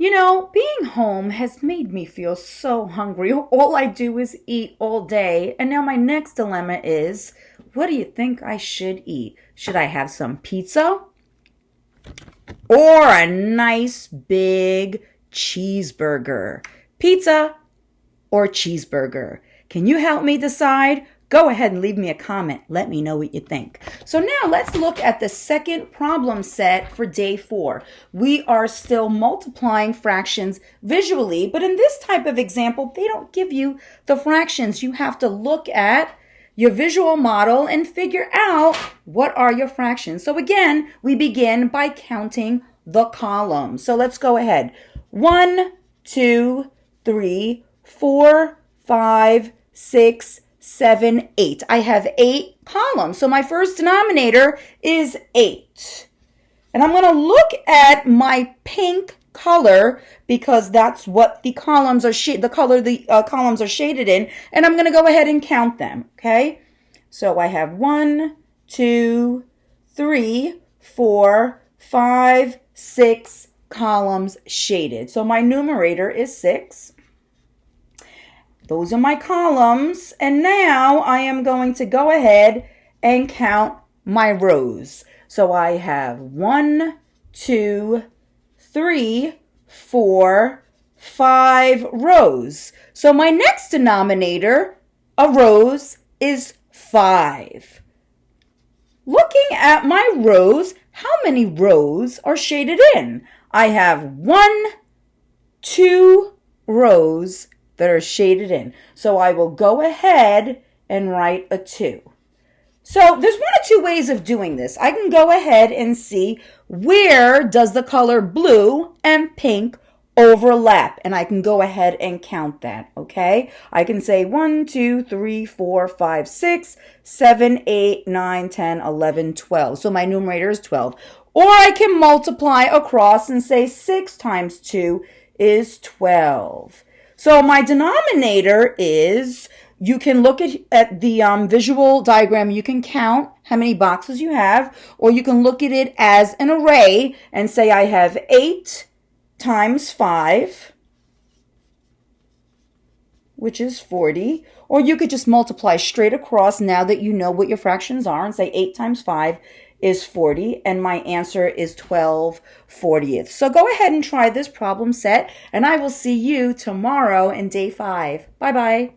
Being home has made me feel so hungry. All I do is eat all day. And now my next dilemma is, what do you think I should eat? Should I have some pizza or a nice big cheeseburger? Pizza or cheeseburger? Can you help me decide? Go ahead and leave me a comment. Let me know what you think. So now let's look at the second problem set for day 4. We are still multiplying fractions visually, but in this type of example, they don't give you the fractions. You have to look at your visual model and figure out what are your fractions. So again, we begin by counting the columns. So let's go ahead. 1, 2, 3, 4, 5, 6, 7, 8. I have 8 columns. So my first denominator is 8. And I'm going to look at my pink color because that's what the columns are columns are shaded in, and I'm going to go ahead and count them, okay? So I have 1, 2, 3, 4, 5, 6 columns shaded. So my numerator is 6. Those are my columns, and now I am going to go ahead and count my rows. So I have 1, 2, 3, 4, 5 rows. So my next denominator of rows is 5. Looking at my rows, how many rows are shaded in? I have 1, 2 rows that are shaded in. So I will go ahead and write a 2. So there's 1 or 2 ways of doing this. I can go ahead and see where does the color blue and pink overlap, and I can go ahead and count that, okay? I can say 1, 2, 3, 4, 5, 6, 7, 8, 9, 10, 11, 12. So my numerator is 12. Or I can multiply across and say 6 times 2 is 12. So my denominator is, you can look at the visual diagram, you can count how many boxes you have, or you can look at it as an array and say I have 8 times 5, which is 40, or you could just multiply straight across now that you know what your fractions are and say 8 times 5 is 40, and my answer is 12/40. So go ahead and try this problem set, and I will see you tomorrow in day 5. Bye-bye.